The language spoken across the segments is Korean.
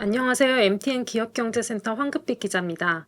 안녕하세요. MTN 기업경제센터 황급빛 기자입니다.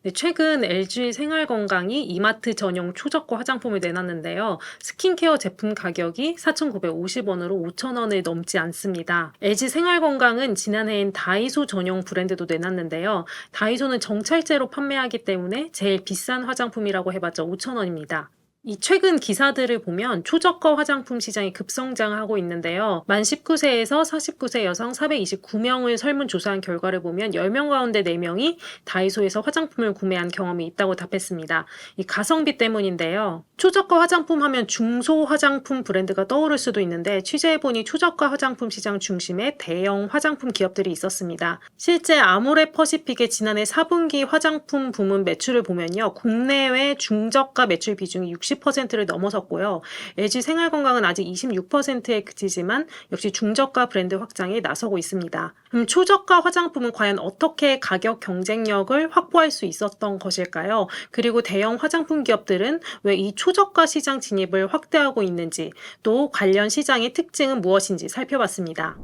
네, 최근 LG 생활건강이 이마트 전용 초저가 화장품을 내놨는데요. 스킨케어 제품 가격이 4,950원으로 5,000원을 넘지 않습니다. LG 생활건강은 지난해엔 다이소 전용 브랜드도 내놨는데요. 다이소는 정찰제로 판매하기 때문에 제일 비싼 화장품이라고 해봤자 5,000원입니다. 이 최근 기사들을 보면 초저가 화장품 시장이 급성장하고 있는데요. 만 19세에서 49세 여성 429명을 설문조사한 결과를 보면 10명 가운데 4명이 다이소에서 화장품을 구매한 경험이 있다고 답했습니다. 이 가성비 때문인데요. 초저가 화장품 하면 중소 화장품 브랜드가 떠오를 수도 있는데 취재해보니 초저가 화장품 시장 중심에 대형 화장품 기업들이 있었습니다. 실제 아모레퍼시픽의 지난해 4분기 화장품 부문 매출을 보면요. 국내외 중저가 매출 비중이 60%를 넘어섰고요. LG 생활건강은 아직 26%에 그치지만 역시 중저가 브랜드 확장에 나서고 있습니다. 초저가 화장품은 과연 어떻게 가격 경쟁력을 확보할 수 있었던 것일까요? 그리고 대형 화장품 기업들은 왜 이 초저가 시장 진입을 확대하고 있는지, 또 관련 시장의 특징은 무엇인지 살펴봤습니다.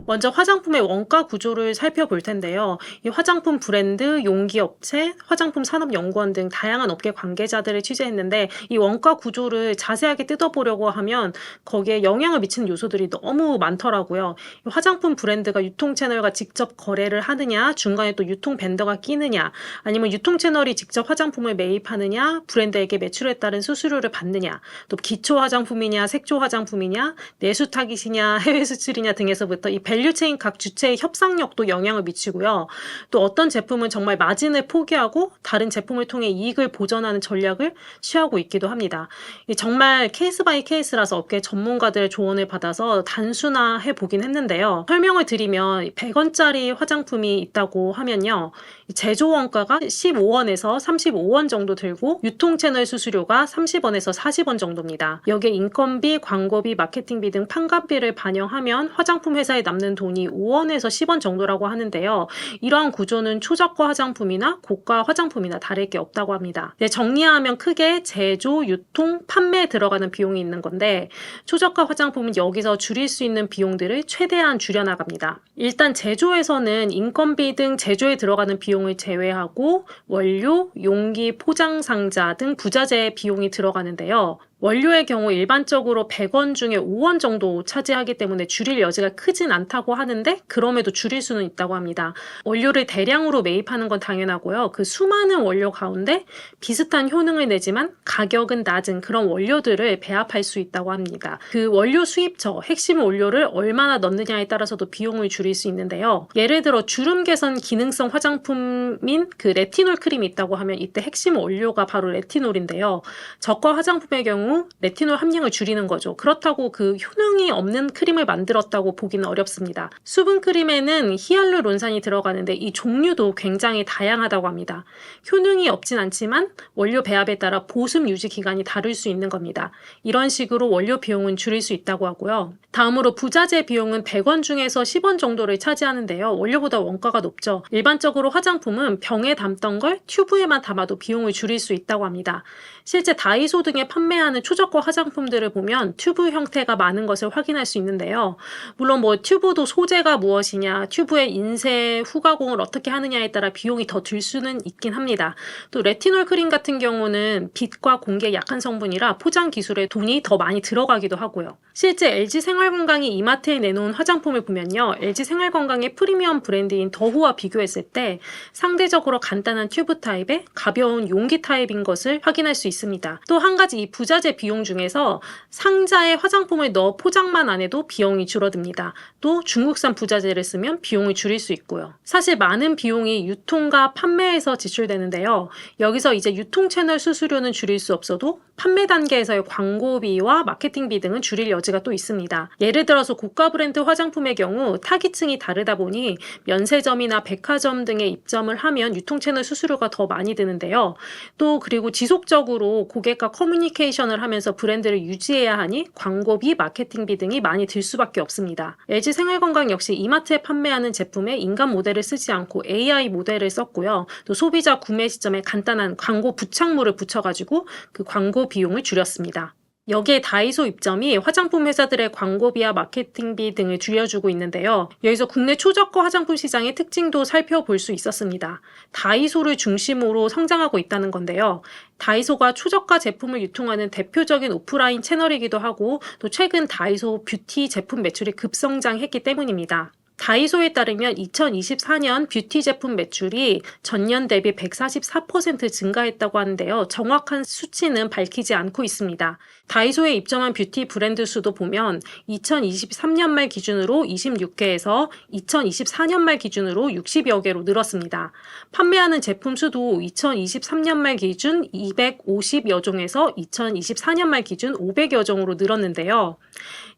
먼저 화장품의 원가 구조를 살펴볼 텐데요. 이 화장품 브랜드, 용기업체, 화장품 산업연구원 등 다양한 업계 관계자들을 취재했는데 이 원가 구조를 자세하게 뜯어보려고 하면 거기에 영향을 미치는 요소들이 너무 많더라고요. 화장품 브랜드가 유통 채널과 직접 거래를 하느냐, 중간에 또 유통 벤더가 끼느냐, 아니면 유통 채널이 직접 화장품을 매입하느냐, 브랜드에게 매출에 따른 수수료를 받느냐, 또 기초 화장품이냐, 색조 화장품이냐, 내수 타깃이냐, 해외 수출이냐 등에서부터 이 밸류체인 각 주체의 협상력도 영향을 미치고요. 또 어떤 제품은 정말 마진을 포기하고 다른 제품을 통해 이익을 보전하는 전략을 취하고 있기도 합니다. 정말 케이스 바이 케이스라서 업계 전문가들의 조언을 받아서 단순화해 보긴 했는데요. 설명을 드리면 100원짜리 화장품이 있다고 하면요. 제조 원가가 15원에서 35원 정도 들고 유통 채널 수수료가 30원에서 40원 정도입니다. 여기에 인건비, 광고비, 마케팅비 등 판관비를 반영하면 화장품 회사에 남는 돈이 5원에서 10원 정도라고 하는데요. 이러한 구조는 초저가 화장품이나 고가 화장품이나 다를 게 없다고 합니다. 정리하면 크게 제조, 유통, 판매에 들어가는 비용이 있는 건데 초저가 화장품은 여기서 줄일 수 있는 비용들을 최대한 줄여나갑니다. 일단 제조에서는 인건비 등 제조에 들어가는 비용을 제외하고 원료, 용기, 포장 상자 등 부자재 비용이 들어가는데요. 원료의 경우 일반적으로 100원 중에 5원 정도 차지하기 때문에 줄일 여지가 크진 않다고 하는데 그럼에도 줄일 수는 있다고 합니다. 원료를 대량으로 매입하는 건 당연하고요. 그 수많은 원료 가운데 비슷한 효능을 내지만 가격은 낮은 그런 원료들을 배합할 수 있다고 합니다. 그 원료 수입처, 핵심 원료를 얼마나 넣느냐에 따라서도 비용을 줄일 수 있는데요. 예를 들어 주름 개선 기능성 화장품인 그 레티놀 크림이 있다고 하면 이때 핵심 원료가 바로 레티놀인데요. 저가 화장품의 경우 레티놀 함량을 줄이는 거죠. 그렇다고 그 효능이 없는 크림을 만들었다고 보기는 어렵습니다. 수분 크림에는 히알루론산이 들어가는데 이 종류도 굉장히 다양하다고 합니다. 효능이 없진 않지만 원료 배합에 따라 보습 유지 기간이 다를 수 있는 겁니다. 이런 식으로 원료 비용은 줄일 수 있다고 하고요. 다음으로 부자재 비용은 100원 중에서 10원 정도를 차지하는데요. 원료보다 원가가 높죠. 일반적으로 화장품은 병에 담던 걸 튜브에만 담아도 비용을 줄일 수 있다고 합니다. 실제 다이소 등에 판매하는 초저가 화장품들을 보면 튜브 형태가 많은 것을 확인할 수 있는데요. 물론 튜브도 소재가 무엇이냐, 튜브의 인쇄, 후가공을 어떻게 하느냐에 따라 비용이 더 들 수는 있긴 합니다. 또 레티놀 크림 같은 경우는 빛과 공기에 약한 성분이라 포장 기술에 돈이 더 많이 들어가기도 하고요. 실제 LG 생활건강이 이마트에 내놓은 화장품을 보면요. LG 생활건강의 프리미엄 브랜드인 더후와 비교했을 때 상대적으로 간단한 튜브 타입에 가벼운 용기 타입인 것을 확인할 수 있습니다. 또 한 가지 이 부자재 비용 중에서 상자에 화장품을 넣어 포장만 안 해도 비용이 줄어듭니다. 또 중국산 부자재를 쓰면 비용을 줄일 수 있고요. 사실 많은 비용이 유통과 판매에서 지출되는데요. 여기서 이제 유통 채널 수수료는 줄일 수 없어도 판매 단계에서의 광고비와 마케팅비 등은 줄일 여지가 또 있습니다. 예를 들어서 고가 브랜드 화장품의 경우 타깃층이 다르다 보니 면세점이나 백화점 등에 입점을 하면 유통 채널 수수료가 더 많이 드는데요. 또 그리고 지속적으로 고객과 커뮤니케이션을 하면서 브랜드를 유지해야 하니 광고비, 마케팅비 등이 많이 들 수밖에 없습니다. LG 생활건강 역시 이마트에 판매하는 제품에 인간 모델을 쓰지 않고 AI 모델을 썼고요. 또 소비자 구매 시점에 간단한 광고 부착물을 붙여가지고 그 광고 비용을 줄였습니다. 여기에 다이소 입점이 화장품 회사들의 광고비와 마케팅비 등을 줄여주고 있는데요. 여기서 국내 초저가 화장품 시장의 특징도 살펴볼 수 있었습니다. 다이소를 중심으로 성장하고 있다는 건데요. 다이소가 초저가 제품을 유통하는 대표적인 오프라인 채널이기도 하고 또 최근 다이소 뷰티 제품 매출이 급성장했기 때문입니다. 다이소에 따르면 2024년 뷰티 제품 매출이 전년 대비 144% 증가했다고 하는데요. 정확한 수치는 밝히지 않고 있습니다. 다이소에 입점한 뷰티 브랜드 수도 보면 2023년 말 기준으로 26개에서 2024년 말 기준으로 60여 개로 늘었습니다. 판매하는 제품 수도 2023년 말 기준 250여 종에서 2024년 말 기준 500여 종으로 늘었는데요.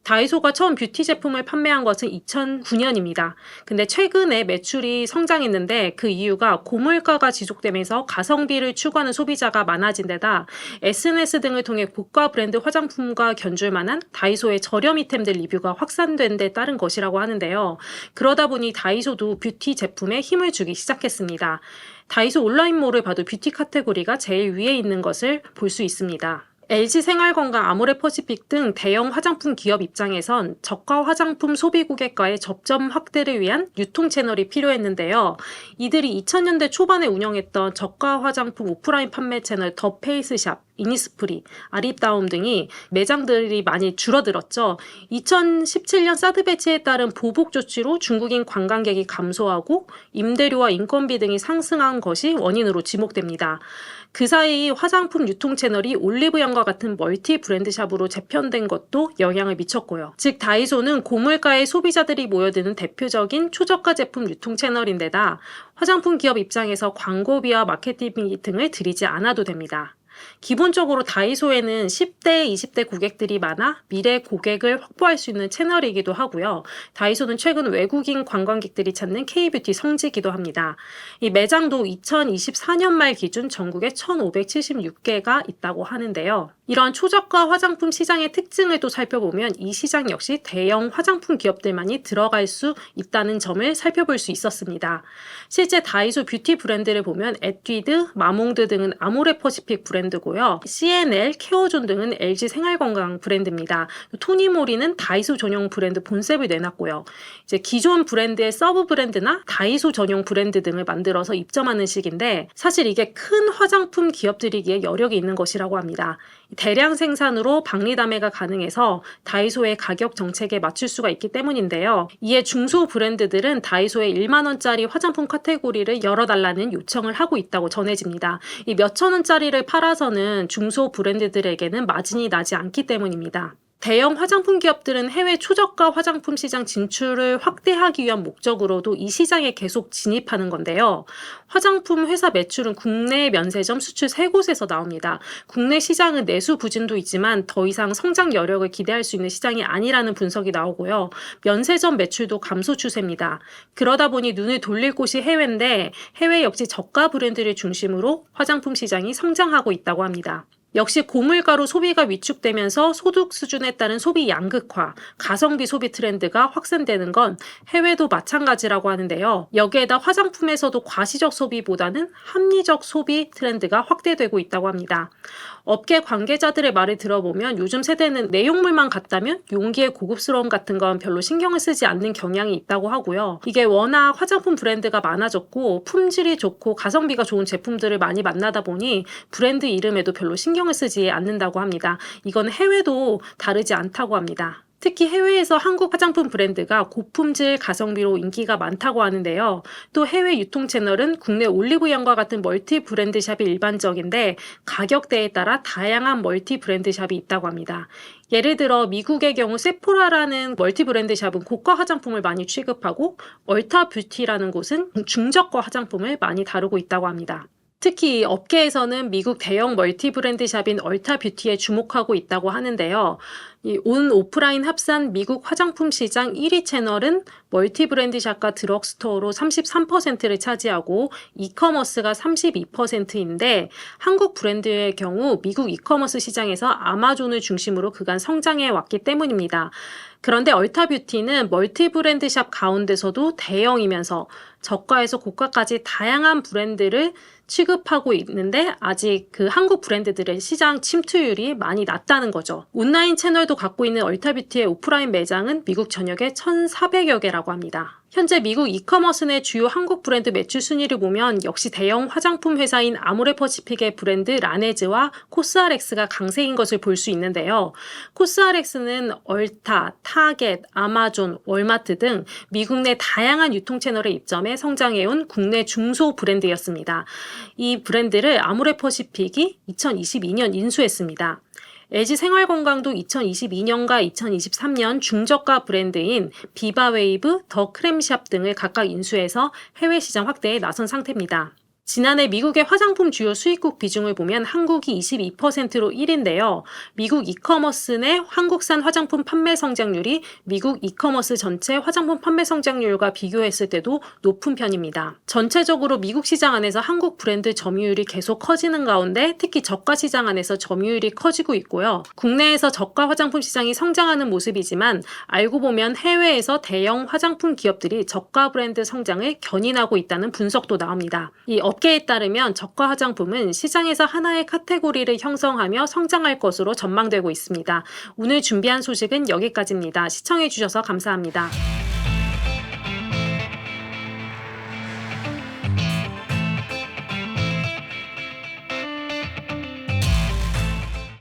다이소가 처음 뷰티 제품을 판매한 것은 2009년입니다. 근데 최근에 매출이 성장했는데 그 이유가 고물가가 지속되면서 가성비를 추구하는 소비자가 많아진 데다 SNS 등을 통해 고가 브랜드 화장품과 견줄 만한 다이소의 저렴 이템들 리뷰가 확산된 데 따른 것이라고 하는데요. 그러다 보니 다이소도 뷰티 제품에 힘을 주기 시작했습니다. 다이소 온라인몰을 봐도 뷰티 카테고리가 제일 위에 있는 것을 볼 수 있습니다. LG 생활건강, 아모레퍼시픽 등 대형 화장품 기업 입장에선 저가 화장품 소비 고객과의 접점 확대를 위한 유통 채널이 필요했는데요. 이들이 2000년대 초반에 운영했던 저가 화장품 오프라인 판매 채널 더 페이스샵, 이니스프리, 아리따움 등이 매장들이 많이 줄어들었죠. 2017년 사드 배치에 따른 보복 조치로 중국인 관광객이 감소하고 임대료와 인건비 등이 상승한 것이 원인으로 지목됩니다. 그 사이 화장품 유통 채널이 올리브영과 같은 멀티 브랜드 샵으로 재편된 것도 영향을 미쳤고요. 즉 다이소는 고물가의 소비자들이 모여드는 대표적인 초저가 제품 유통 채널인데다 화장품 기업 입장에서 광고비와 마케팅비 등을 들이지 않아도 됩니다. 기본적으로 다이소에는 10대, 20대 고객들이 많아 미래 고객을 확보할 수 있는 채널이기도 하고요. 다이소는 최근 외국인 관광객들이 찾는 K뷰티 성지이기도 합니다. 이 매장도 2024년 말 기준 전국에 1,576개가 있다고 하는데요. 이러한 초저가 화장품 시장의 특징을 또 살펴보면 이 시장 역시 대형 화장품 기업들만이 들어갈 수 있다는 점을 살펴볼 수 있었습니다. 실제 다이소 뷰티 브랜드를 보면 에뛰드, 마몽드 등은 아모레퍼시픽 브랜드고요. CNL, 케어존 등은 LG 생활건강 브랜드입니다. 토니모리는 다이소 전용 브랜드 본셉을 내놨고요. 이제 기존 브랜드의 서브 브랜드나 다이소 전용 브랜드 등을 만들어서 입점하는 식인데 사실 이게 큰 화장품 기업들이기에 여력이 있는 것이라고 합니다. 대량 생산으로 박리담회가 가능해서 다이소의 가격 정책에 맞출 수가 있기 때문인데요. 이에 중소 브랜드들은 다이소에 1만 원짜리 화장품 카테고리를 열어달라는 요청을 하고 있다고 전해집니다. 이 몇천 원짜리를 팔아서는 중소 브랜드들에게는 마진이 나지 않기 때문입니다. 대형 화장품 기업들은 해외 초저가 화장품 시장 진출을 확대하기 위한 목적으로도 이 시장에 계속 진입하는 건데요. 화장품 회사 매출은 국내 면세점 수출 3곳에서 나옵니다. 국내 시장은 내수 부진도 있지만 더 이상 성장 여력을 기대할 수 있는 시장이 아니라는 분석이 나오고요. 면세점 매출도 감소 추세입니다. 그러다 보니 눈을 돌릴 곳이 해외인데 해외 역시 저가 브랜드를 중심으로 화장품 시장이 성장하고 있다고 합니다. 역시 고물가로 소비가 위축되면서 소득 수준에 따른 소비 양극화, 가성비 소비 트렌드가 확산되는 건 해외도 마찬가지라고 하는데요. 여기에다 화장품에서도 과시적 소비보다는 합리적 소비 트렌드가 확대되고 있다고 합니다. 업계 관계자들의 말을 들어보면 요즘 세대는 내용물만 같다면 용기의 고급스러움 같은 건 별로 신경을 쓰지 않는 경향이 있다고 하고요. 이게 워낙 화장품 브랜드가 많아졌고 품질이 좋고 가성비가 좋은 제품들을 많이 만나다 보니 브랜드 이름에도 별로 신경을 쓰지 않는다고 합니다. 이건 해외도 다르지 않다고 합니다. 특히 해외에서 한국 화장품 브랜드가 고품질 가성비로 인기가 많다고 하는데요. 또 해외 유통 채널은 국내 올리브영과 같은 멀티 브랜드 샵이 일반적인데 가격대에 따라 다양한 멀티 브랜드 샵이 있다고 합니다. 예를 들어 미국의 경우 세포라라는 멀티 브랜드 샵은 고가 화장품을 많이 취급하고 얼타 뷰티라는 곳은 중저가 화장품을 많이 다루고 있다고 합니다. 특히 업계에서는 미국 대형 멀티 브랜드 샵인 얼타 뷰티에 주목하고 있다고 하는데요. 이 온 오프라인 합산 미국 화장품 시장 1위 채널은 멀티 브랜드샵과 드럭스토어로 33%를 차지하고 이커머스가 32%인데 한국 브랜드의 경우 미국 이커머스 시장에서 아마존을 중심으로 그간 성장해 왔기 때문입니다. 그런데 얼타뷰티는 멀티 브랜드샵 가운데서도 대형이면서 저가에서 고가까지 다양한 브랜드를 취급하고 있는데 아직 그 한국 브랜드들의 시장 침투율이 많이 낮다는 거죠. 온라인 채널도 갖고 있는 얼타뷰티의 오프라인 매장은 미국 전역에 1,400여 개라고 합니다. 현재 미국 이커머스 내 주요 한국 브랜드 매출 순위를 보면 역시 대형 화장품 회사인 아모레퍼시픽의 브랜드 라네즈와 코스알엑스가 강세인 것을 볼 수 있는데요. 코스알엑스는 얼타, 타겟, 아마존, 월마트 등 미국 내 다양한 유통 채널에 입점해 성장해온 국내 중소 브랜드였습니다. 이 브랜드를 아모레퍼시픽이 2022년 인수했습니다. LG 생활건강도 2022년과 2023년 중저가 브랜드인 비바웨이브, 더 크램샵 등을 각각 인수해서 해외 시장 확대에 나선 상태입니다. 지난해 미국의 화장품 주요 수입국 비중을 보면 한국이 22%로 1위인데요. 미국 이커머스 내 한국산 화장품 판매 성장률이 미국 이커머스 전체 화장품 판매 성장률과 비교했을 때도 높은 편입니다. 전체적으로 미국 시장 안에서 한국 브랜드 점유율이 계속 커지는 가운데 특히 저가 시장 안에서 점유율이 커지고 있고요. 국내에서 저가 화장품 시장이 성장하는 모습이지만 알고 보면 해외에서 대형 화장품 기업들이 저가 브랜드 성장을 견인하고 있다는 분석도 나옵니다. 이 업계에 따르면 저가 화장품은 시장에서 하나의 카테고리를 형성하며 성장할 것으로 전망되고 있습니다. 오늘 준비한 소식은 여기까지입니다. 시청해주셔서 감사합니다.